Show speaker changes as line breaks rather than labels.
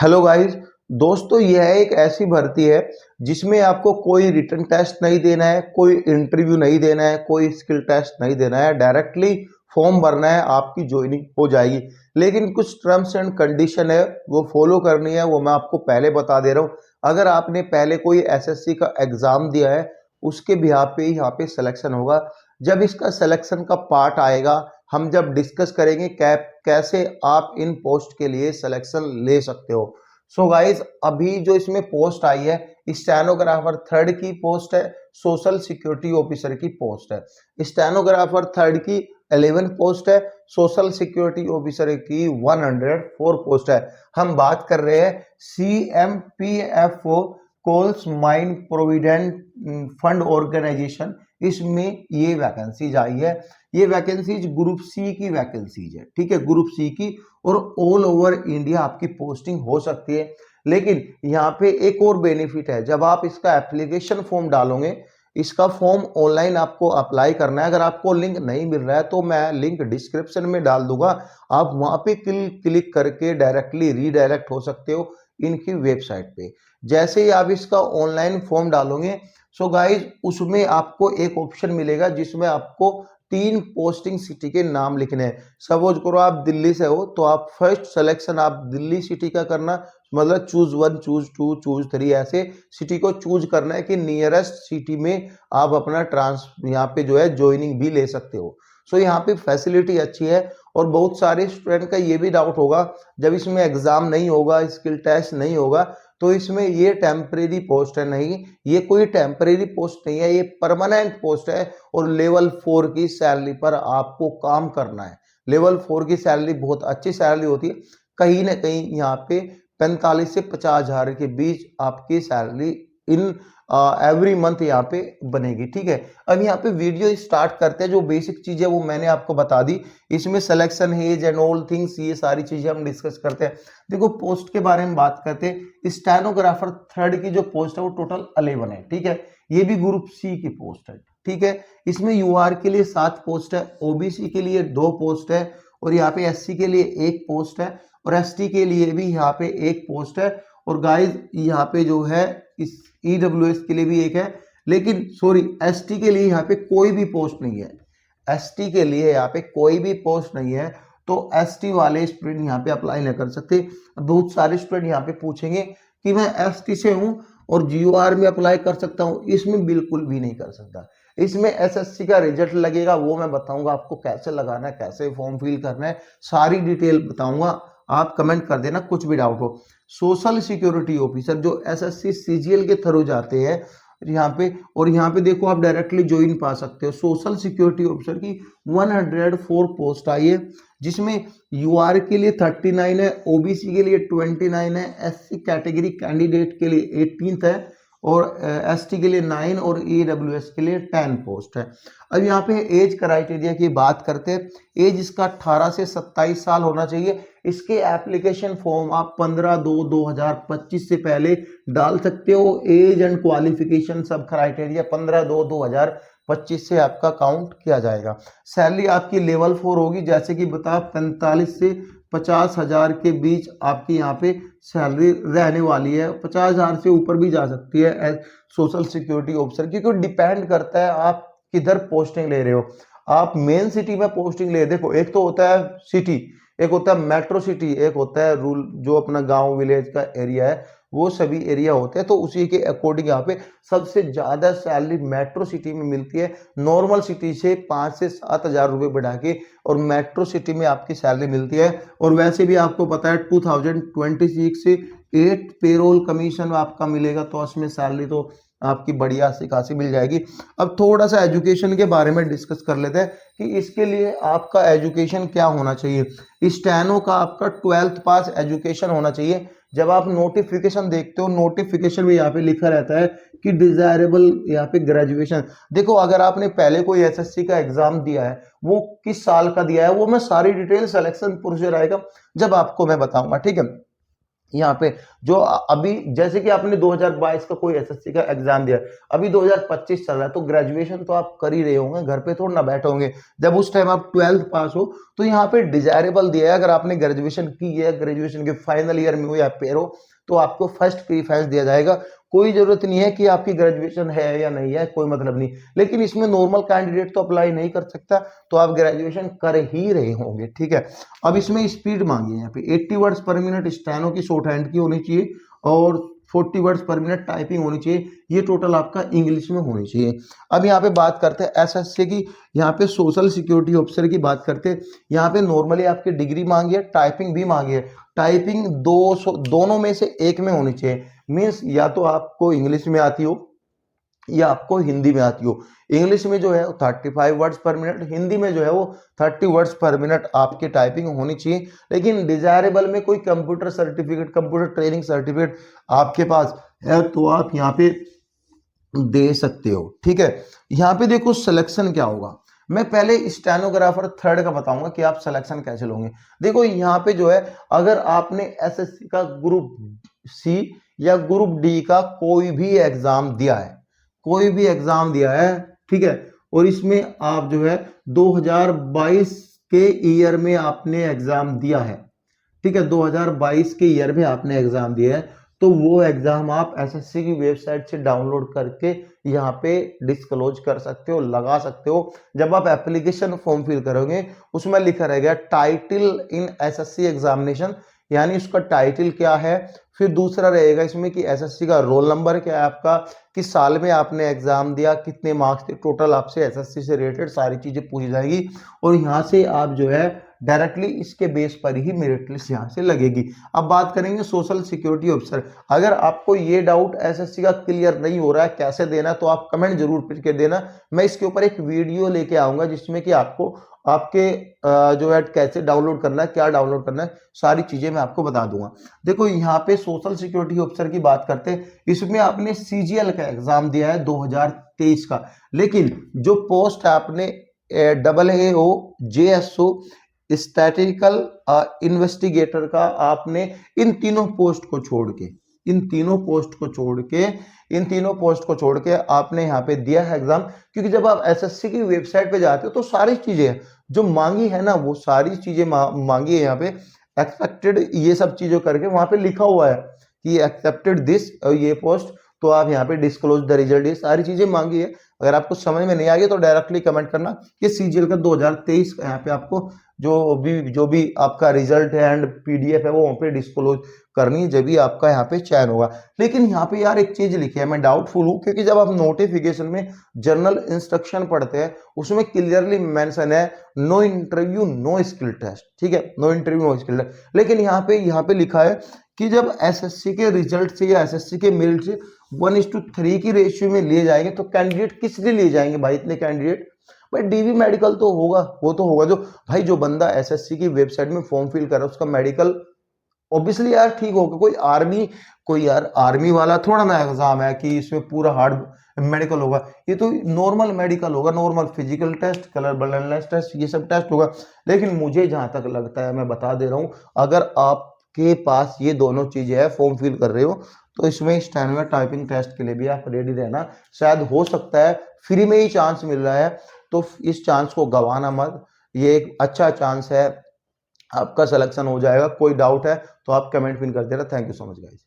Hello guys. दोस्तों, यह एक ऐसी भर्ती है जिसमें आपको कोई रिटन टेस्ट नहीं देना है, कोई इंटरव्यू नहीं देना है, कोई स्किल टेस्ट नहीं देना है। डायरेक्टली फॉर्म भरना है, आपकी ज्वाइनिंग हो जाएगी। लेकिन कुछ टर्म्स एंड कंडीशन है, वो फॉलो करनी है। वो मैं आपको पहले बता दे रहा हूँ। अगर आपने पहले कोई एसएससी का एग्जाम दिया है, उसके बिहाफ पे ही यहाँ पे सिलेक्शन होगा। जब इसका सिलेक्शन का पार्ट आएगा, हम जब डिस्कस करेंगे कैसे आप इन पोस्ट के लिए सिलेक्शन ले सकते हो। सो गाइज, अभी जो इसमें पोस्ट आई है, स्टेनोग्राफर थर्ड की पोस्ट है, सोशल सिक्योरिटी ऑफिसर की पोस्ट है। स्टेनोग्राफर थर्ड की 11 पोस्ट है, सोशल सिक्योरिटी ऑफिसर की 104 पोस्ट है। हम बात कर रहे हैं CMPFO, coals mine provident fund organisation. इसमें ये वैकेंसीज आई है। ये वैकेंसीज ग्रुप सी की वैकेंसीज है, ठीक है, ग्रुप सी की। और ऑल ओवर इंडिया आपकी पोस्टिंग हो सकती है। लेकिन यहाँ पे एक और बेनिफिट है, जब आप इसका एप्लीकेशन फॉर्म डालोगे, इसका फॉर्म ऑनलाइन आपको अप्लाई करना है। अगर आपको लिंक नहीं मिल रहा है तो मैं लिंक डिस्क्रिप्शन में डाल दूंगा, आप वहां पे क्लिक करके डायरेक्टली रीडायरेक्ट हो सकते हो इनकी वेबसाइट पे। जैसे ही आप इसका ऑनलाइन फॉर्म डालोगे, सो गाइज, उसमें आपको एक ऑप्शन मिलेगा जिसमें आपको 3 पोस्टिंग सिटी के नाम लिखने हैं। सपोज करो आप दिल्ली से हो, तो आप फर्स्ट सिलेक्शन आप दिल्ली सिटी का करना, मतलब चूज 1, चूज 2, चूज 3, ऐसे सिटी को चूज करना है कि नियरेस्ट सिटी में आप अपना यहाँ पे जो है ज्वाइनिंग भी ले सकते हो। सो यहाँ पे फैसिलिटी अच्छी है। और बहुत सारे स्टूडेंट का ये भी डाउट होगा, जब इसमें एग्जाम नहीं होगा, स्किल टेस्ट नहीं होगा, तो इसमें ये टेम्परेरी पोस्ट है। नहीं, ये कोई टेम्परेरी पोस्ट नहीं है, ये परमानेंट पोस्ट है। और लेवल 4 की सैलरी पर आपको काम करना है। लेवल 4 की सैलरी बहुत अच्छी सैलरी होती है। कहीं ना कहीं यहाँ पे 45 से 50 हजार के बीच आपकी सैलरी इन एवरी मंथ यहाँ पे बनेगी, ठीक है। अब यहाँ पे वीडियो स्टार्ट करते हैं। जो बेसिक चीजें वो मैंने आपको बता दी। इसमें selection age and all things, ये सारी चीजें हम डिस्कस करते हैं। देखो, पोस्ट के बारे में बात करते हैं। स्टेनोग्राफर थर्ड की जो पोस्ट है वो टोटल 11 है, ठीक है। ये भी ग्रुप सी की पोस्ट है, ठीक है। इसमें यूआर के लिए 7 पोस्ट है, ओबीसी के लिए 2 पोस्ट है, और यहाँ पे एससी के लिए 1 पोस्ट है, और एसटी के लिए भी यहाँ पे 1 पोस्ट है। और गाइज, यहाँ पे जो है इस ईडब्ल्यूएस के लिए भी 1 है। लेकिन सॉरी, एसटी के लिए यहाँ पे कोई भी पोस्ट नहीं है। एसटी के लिए यहाँ पे कोई भी पोस्ट नहीं है, तो एसटी वाले स्टूडेंट यहाँ पे अप्लाई नहीं कर सकते। बहुत सारे स्टूडेंट यहाँ पे पूछेंगे कि मैं एसटी से हूँ और जीओआर में अप्लाई कर सकता हूँ। इसमें बिल्कुल भी नहीं कर सकता। इसमें एसएससी का रिजल्ट लगेगा, वो मैं बताऊंगा आपको कैसे लगाना है, कैसे फॉर्म फिल करना है, सारी डिटेल बताऊंगा। आप कमेंट कर देना कुछ भी डाउट हो। सोशल सिक्योरिटी ऑफिसर जो एसएससी सीजीएल के थ्रू जाते हैं यहाँ पे, और यहाँ पे देखो आप डायरेक्टली ज्वाइन पा सकते हो। सोशल सिक्योरिटी ऑफिसर की 104 पोस्ट आई है, जिसमें यूआर के लिए 39 है, ओबीसी के लिए 29 है, एससी कैटेगरी कैंडिडेट के लिए 18 है, और एसटी के लिए 9 और ईडब्ल्यूएस के लिए 10 पोस्ट है। अब यहाँ पे एज क्राइटेरिया की बात करते हैं। एज इसका 18 से 27 साल होना चाहिए। इसके एप्लीकेशन फॉर्म आप 15/2/2025 से पहले डाल सकते हो। एज एंड क्वालिफिकेशन सब क्राइटेरिया 15/2/2025 से आपका काउंट किया जाएगा। सैलरी आपकी लेवल 4 होगी, जैसे कि बता 45 से 50 हजार के बीच आपकी यहाँ पे सैलरी रहने वाली है। 50 हजार से ऊपर भी जा सकती है सोशल सिक्योरिटी ऑफिसर, क्योंकि डिपेंड करता है आप किधर पोस्टिंग ले रहे हो। आप मेन सिटी में पोस्टिंग ले, देखो एक तो होता है सिटी, एक होता है मेट्रो सिटी, एक होता है रूल जो अपना गांव विलेज का एरिया है, वो सभी एरिया होते हैं। तो उसी के अकॉर्डिंग यहाँ पे सबसे ज्यादा सैलरी मेट्रो सिटी में मिलती है। नॉर्मल सिटी से 5 से 7 हजार रुपए बढ़ा के और मेट्रो सिटी में आपकी सैलरी मिलती है। और वैसे भी आपको पता है 2026 से 8 पेरोल कमीशन आपका मिलेगा, तो उसमें सैलरी तो आपकी बढ़िया सी खासी मिल जाएगी। अब थोड़ा सा एजुकेशन के बारे में डिस्कस कर लेते हैं कि इसके लिए आपका एजुकेशन क्या होना चाहिए। स्टेनो का आपका 12th पास एजुकेशन होना चाहिए। जब आप नोटिफिकेशन देखते हो, नोटिफिकेशन में यहाँ पे लिखा रहता है कि डिजायरेबल यहाँ पे ग्रेजुएशन। देखो, अगर आपने पहले कोई एसएससी का एग्जाम दिया है, वो किस साल का दिया है, वो मैं सारी डिटेल सिलेक्शन प्रोसीजर आएगा जब आपको मैं बताऊंगा, ठीक है। यहाँ पे जो अभी जैसे कि आपने 2022 का कोई एसएससी का एग्जाम दिया, अभी 2025 चल रहा है, तो ग्रेजुएशन तो आप कर ही रहे होंगे, घर पे थोड़ा ना बैठे होंगे। जब उस टाइम आप 12th पास हो तो यहाँ पे डिजायरेबल दिया है, अगर आपने ग्रेजुएशन की है, ग्रेजुएशन के फाइनल ईयर में हो या पेयर हो, तो आपको फर्स्ट प्रीफरेंस दिया जाएगा। कोई जरूरत नहीं है कि आपकी ग्रेजुएशन है या नहीं है, कोई मतलब नहीं। लेकिन इसमें नॉर्मल कैंडिडेट तो अप्लाई नहीं कर सकता, तो आप ग्रेजुएशन कर ही रहे होंगे, ठीक है। अब इसमें स्पीड मांगी है यहाँ पे 80 वर्ड्स पर मिनट स्टैनो की शॉर्ट हैंड की होनी चाहिए, और 40 वर्ड्स पर मिनट टाइपिंग होनी चाहिए। ये टोटल आपका इंग्लिश में होनी चाहिए। अब यहाँ पे बात करते हैं एसएससी की, यहाँ पे सोशल सिक्योरिटी ऑफिसर की बात करते हैं। यहाँ पे नॉर्मली आपकी डिग्री मांगी है, टाइपिंग भी मांगी है। टाइपिंग 200 दोनों में से एक में होनी चाहिए। मीन्स या तो आपको इंग्लिश में आती हो या आपको हिंदी में आती हो। इंग्लिश में जो है 35 वर्ड्स पर मिनट, हिंदी में जो है वो 30 वर्ड्स पर मिनट आपकी टाइपिंग होनी चाहिए। लेकिन डिजायरेबल में कोई computer certificate, computer training certificate आपके पास है तो आप यहाँ पे दे सकते हो, ठीक है। यहाँ पे देखो सिलेक्शन क्या होगा। मैं पहले स्टेनोग्राफर थर्ड का बताऊंगा कि आप सिलेक्शन कैसे लोगे। देखो यहाँ पे जो है, अगर आपने एसएससी का ग्रुप सी या ग्रुप डी का कोई भी एग्जाम दिया है, कोई भी एग्जाम दिया है, ठीक है, और इसमें आप जो है 2022 के ईयर में आपने एग्जाम दिया है, ठीक है, 2022 के ईयर में आपने एग्जाम दिया है, तो वो एग्जाम आप एसएससी की वेबसाइट से डाउनलोड करके यहाँ पे डिस्क्लोज कर सकते हो, लगा सकते हो। जब आप एप्लीकेशन फॉर्म फिल करोगे उसमें लिखा रहेगा टाइटल इन एसएससी एग्जामिनेशन, यानी उसका टाइटल क्या है। फिर दूसरा रहेगा इसमें कि एसएससी का रोल नंबर क्या है आपका, किस साल में आपने एग्जाम दिया, कितने मार्क्स थे टोटल, आपसे एसएससी से रिलेटेड सारी चीजें पूछी जाएगी। और यहाँ से आप जो है डायरेक्टली इसके बेस पर ही मेरिट लिस्ट यहाँ से लगेगी। अब बात करेंगे सोशल सिक्योरिटी ऑफिसर। अगर आपको ये डाउट एसएससी का क्लियर नहीं हो रहा है कैसे देना, तो आप कमेंट जरूर करके देना। मैं इसके ऊपर एक वीडियो लेके आऊंगा जिसमें कि आपको आपके जो है कैसे डाउनलोड करना है, क्या डाउनलोड करना है, सारी चीजें मैं आपको बता दूंगा। देखो यहाँ पे सोशल सिक्योरिटी ऑफिसर की बात करते हैं, इसमें आपने सीजीएल का एग्जाम दिया है 2023 का, लेकिन जो पोस्ट आपने AAO JSO स्टैटिकल इन्वेस्टिगेटर का, आपने इन तीनों पोस्ट को छोड़ के, इन तीनों पोस्ट को छोड़ के, इन तीनों पोस्ट को छोड़ के आपने यहाँ पे दिया है एग्जाम। क्योंकि जब आप एसएससी की वेबसाइट पे जाते हो तो सारी चीजें जो मांगी है ना, वो सारी चीजें मांगी है यहाँ पे। एक्सेप्टेड ये सब चीजों करके वहां पे लिखा हुआ है कि एक्सेप्टेड दिस, ये पोस्ट, तो आप यहाँ पे डिस्क्लोज द रिजल्ट, ये सारी चीजें मांगी है। अगर आपको समझ में नहीं आ गई तो डायरेक्टली कमेंट करना कि सीजीएल का 2023 यहाँ पे आपको जो भी आपका रिजल्ट है एंड पीडीएफ है वो वहाँ पे डिस्क्लोज करनी है, जब भी आपका यहाँ पे चयन होगा। लेकिन यहाँ पे यार एक चीज लिखी है, मैं डाउटफुल हूँ, क्योंकि जब आप नोटिफिकेशन में जनरल इंस्ट्रक्शन पढ़ते हैं उसमें क्लियरली मेंशन है no interview no skill test, ठीक है, no interview no skill test. लेकिन यहाँ पे लिखा है कि जब एसएससी के रिजल्ट से या एसएससी के मेरिट से 1:3 की रेशियो में लिए जाएंगे, तो कैंडिडेट किस लिए लिए जाएंगे भाई, इतने कैंडिडेट? भाई डीवी मेडिकल तो होगा, वो तो होगा। जो भाई जो बंदा एसएससी की वेबसाइट में फॉर्म फिल कर रहा है उसका मेडिकल ऑब्वियसली यार ठीक होगा। कोई यार आर्मी वाला थोड़ा ना एग्जाम है कि इसमें पूरा हार्ड मेडिकल होगा, ये तो नॉर्मल मेडिकल होगा, normal physical test, colour blindness test, ये सब टेस्ट होगा। लेकिन मुझे जहां तक लगता है, मैं बता दे रहा हूं, अगर आपके पास ये दोनों चीजें है, फॉर्म फिल कर रहे हो, तो इसमें स्टेनो टाइपिंग टेस्ट के लिए भी आप रेडी रहना। शायद हो सकता है फ्री में ही चांस मिल रहा है, तो इस चांस को गंवाना मत, ये एक अच्छा चांस है, आपका सिलेक्शन हो जाएगा। कोई डाउट है तो आप कमेंट पिन कर देना। Thank you so much guys.